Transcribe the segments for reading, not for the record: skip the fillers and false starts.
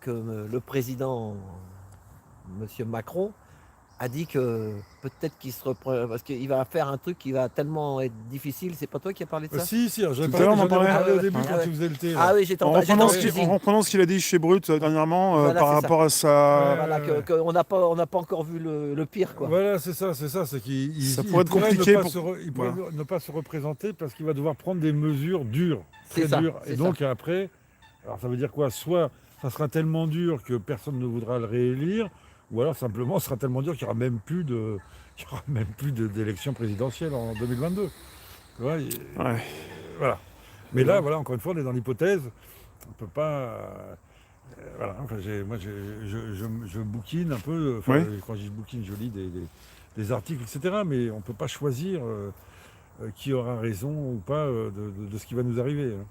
que le président, Monsieur Macron, a dit que peut-être qu'il se reprend, parce qu'il va faire un truc qui va tellement être difficile. C'est pas toi qui as parlé de ça? Si, alors j'en ai Tout à l'heure, on en parlé parlait. au début Ah quand ouais. tu faisais le thé. Ah Là. oui, j'étais En en reprenant, cuisine. en reprenant ce qu'il a dit chez Brut dernièrement Voilà, par c'est ça. rapport à sa... Voilà, on n'a pas encore vu le pire, quoi. Voilà, c'est ça, c'est qu'il Ça il pourrait être pourrait compliqué ne pas pour- se re- il pourrait Voilà. ne pas se représenter parce qu'il va devoir prendre des mesures dures, C'est très ça, dures. c'est Et donc après, alors ça veut dire quoi? Soit ça sera tellement dur que personne ne voudra le réélire, ou alors simplement ce sera tellement dur qu'il n'y aura même plus d'élection présidentielle en 2022. Tu vois, Ouais. voilà. Mais là, voilà, encore une fois, on est dans l'hypothèse. On ne peut pas. Voilà. Enfin, je bouquine un peu. Enfin, Oui. quand je dis bouquine, je lis des articles, etc. Mais on ne peut pas choisir qui aura raison ou pas de ce qui va nous arriver. Hein.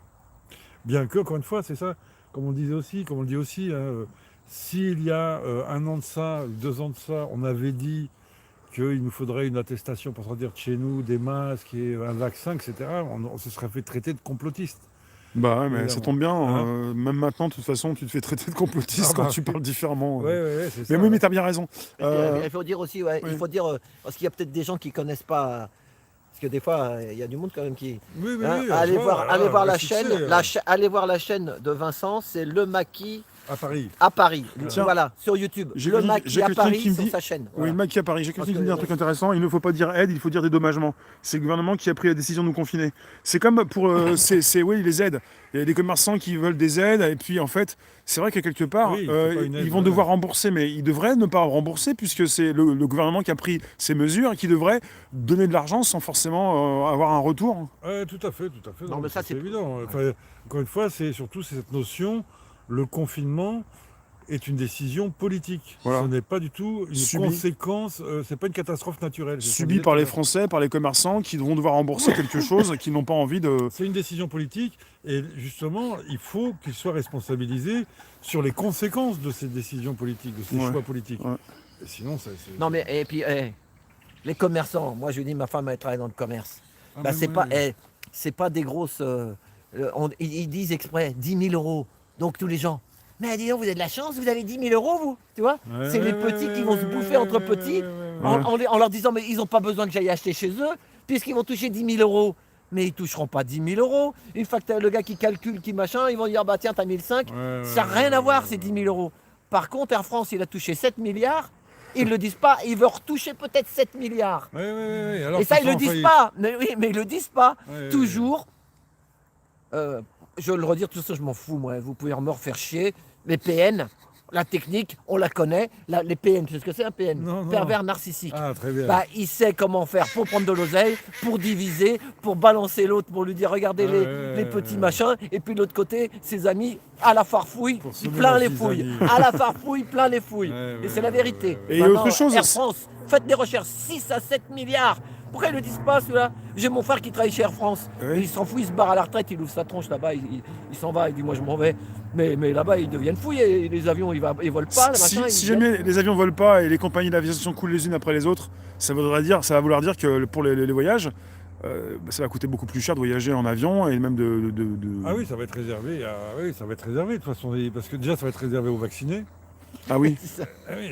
Bien que, encore une fois, c'est ça, comme on le dit aussi, hein, s'il y a 1 an de ça, 2 ans de ça, on avait dit qu'il nous faudrait une attestation pour sortir de chez nous, des masques et un vaccin, etc., on se serait fait traiter de complotiste. Bah ouais, mais ça Évidemment. tombe bien. Hein même maintenant, de toute façon, tu te fais traiter de complotiste Ah quand bah, tu parles différemment. Ouais, c'est Mais ça. oui, mais t'as bien raison. Et puis, il faut dire aussi, oui. il faut dire, parce qu'il y a peut-être des gens qui connaissent pas, parce que des fois, il y a du monde quand même qui. Oui, Hein, oui, allez voir la succès, chaîne, allez voir la chaîne de Vincent, c'est Le Maquis à Paris. à Paris. Tiens, Voilà, sur YouTube. j'ai Le quelqu'un- Maquis j'ai à quelqu'un Paris qui me sur dit- sa chaîne. Oui, Voilà. Mac qui à Paris. J'ai Parce quelqu'un qui me dit un que- truc intéressant. Il ne faut pas dire aide, il faut dire dédommagement. C'est le gouvernement qui a pris la décision de nous confiner. C'est comme pour oui, les aides. Il y a des commerçants qui veulent des aides et puis en fait, c'est vrai que quelque part, Oui, c'est pas une aide, ils vont voilà. devoir rembourser, mais ils devraient ne pas rembourser puisque c'est le gouvernement qui a pris ces mesures et qui devrait donner de l'argent sans forcément avoir un retour. Ouais, tout à fait. Non, mais ça, c'est c'est- évident. Enfin, encore une fois, c'est surtout cette notion, le confinement est une décision politique. Voilà. Ce n'est pas du tout une Subi. conséquence, c'est pas une catastrophe naturelle. C'est ce qu'on Subi disait par tout à les l'heure. Français, par les commerçants qui vont devoir rembourser quelque chose qui n'ont pas envie de... C'est une décision politique et justement, il faut qu'ils soient responsabilisés sur les conséquences de ces décisions politiques, de ces Ouais. choix politiques. Ouais. Et sinon, c'est... Non mais et puis les commerçants, moi je dis ma femme elle travaille dans le commerce. Ah, Bah, mais c'est moi, pas c'est pas des grosses ils disent exprès 10 000 euros. Donc tous les gens. Mais dis donc, vous avez de la chance, vous avez 10 000 euros, vous, tu vois? Ouais, C'est les ouais, petits ouais, qui vont ouais, se ouais, bouffer entre ouais, petits ouais, ouais, ouais. en leur disant, mais ils n'ont pas besoin que j'aille acheter chez eux, puisqu'ils vont toucher 10 000 euros. Mais ils toucheront pas 10 000 euros. Une fois que t'as le gars qui calcule, qui machin, ils vont dire, bah tiens, t'as 1005. Ouais, Ça n'a ouais, rien à ouais, voir, ouais, ces ouais. 10 000 euros. Par contre, Air France, il a touché 7 milliards. Ils ne le disent pas, ils veulent retoucher peut-être 7 milliards. Ouais. Alors, Et ça, ils ne le enfin, disent pas. Mais oui, mais ils le disent pas. Ouais, Toujours. Je vais le redire, tout ça, je m'en fous, moi. Vous pouvez me refaire chier. Les PN, la technique, on la connaît. Les PN, tu sais ce que c'est un PN? Non. Pervers narcissique. Ah, très bien. Bah, il sait comment faire pour prendre de l'oseille, pour diviser, pour balancer l'autre, pour lui dire regardez les petits machins. Et puis de l'autre côté, ses amis, à la farfouille, Pour il semer plein la les fouilles. zizanie. À la farfouille, plein les fouilles. Ouais, Et c'est la vérité. Et Maintenant, autre chose, Air France, faites des recherches, 6 à 7 milliards. Pourquoi ils ne le disent pas, ceux-là? J'ai mon frère qui travaille chez Air France. Oui. Il s'en fout, il se barre à la retraite, il ouvre sa tronche là-bas, il s'en va, il dit moi je m'en vais. Mais là-bas, ils deviennent fous, et les avions, ils volent pas. le Si, machin, si ils jamais les avions ne volent pas et les compagnies d'aviation coulent les unes après les autres, ça va vouloir dire que pour les voyages, ça va coûter beaucoup plus cher de voyager en avion et même de... Ah oui, ça va être réservé. Ça va être réservé de toute façon, parce que déjà ça va être réservé aux vaccinés. Ah oui, Ah oui,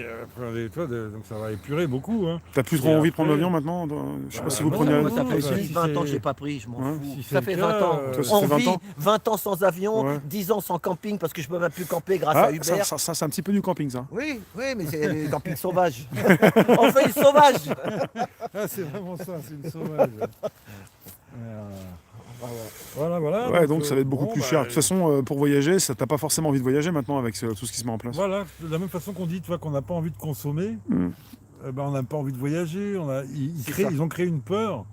donc ça va épurer beaucoup. Hein. t'as plus trop Et envie de prendre après- l'avion maintenant? Je sais pas si vous non, prenez... non, Moi, ça non, fait bah, 10, si 20 ans c'est- que je n'ai pas pris, je m'en Ouais. fous. Si Ça c'est fait le 20 cas, ans. Toi, ça On fait 20 vit ans 20 ans sans avion, Ouais. 10 ans sans camping parce que je peux même plus camper grâce Ah, à Uber. ça, c'est un petit peu du camping, ça. Oui, mais c'est les campings sauvages. On fait une sauvage. Ah, c'est vraiment ça, c'est une sauvage. Voilà. Ouais, donc ça va être beaucoup bon, plus bah, cher. De toute façon, pour voyager, t'as pas forcément envie de voyager maintenant avec tout ce qui se met en place. Voilà, de la même façon qu'on dit, tu vois, qu'on n'a pas envie de consommer, Mm. on n'a pas envie de voyager. C'est ça. Ils ont créé une peur,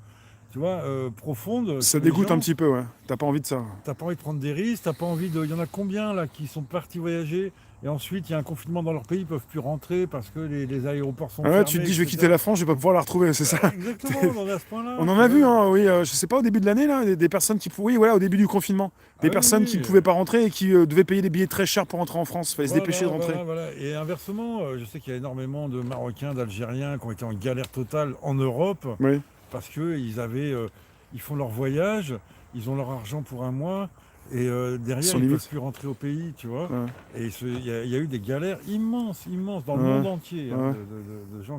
tu vois, profonde. Ça que les dégoûte gens- un petit peu, ouais. T'as pas envie de ça. T'as pas envie de prendre des risques, t'as pas envie de. Il y en a combien là qui sont partis voyager et ensuite il y a un confinement dans leur pays, ils peuvent plus rentrer parce que les aéroports sont Ah ouais, fermés. tu te dis, je vais etc. quitter la France, je vais pas pouvoir la retrouver, c'est ça. Exactement, on en est à ce point-là. On en a vu, hein, oui, je sais pas, au début de l'année, là, des personnes qui pouvaient, oui, voilà, au début du confinement, des Ah oui, personnes qui oui. ne pouvaient pas rentrer et qui devaient payer des billets très chers pour rentrer en France. Fallait se Voilà, dépêcher de rentrer. Voilà. Et inversement, je sais qu'il y a énormément de Marocains, d'Algériens qui ont été en galère totale en Europe Oui. parce qu'ils avaient, ils font leur voyage, ils ont leur argent pour un mois Et derrière, Sans ils ne limite. peuvent plus rentrer au pays, tu vois. Ouais. Et il y a eu des galères immenses, immenses, dans le Ouais. monde entier, hein, Ouais. de gens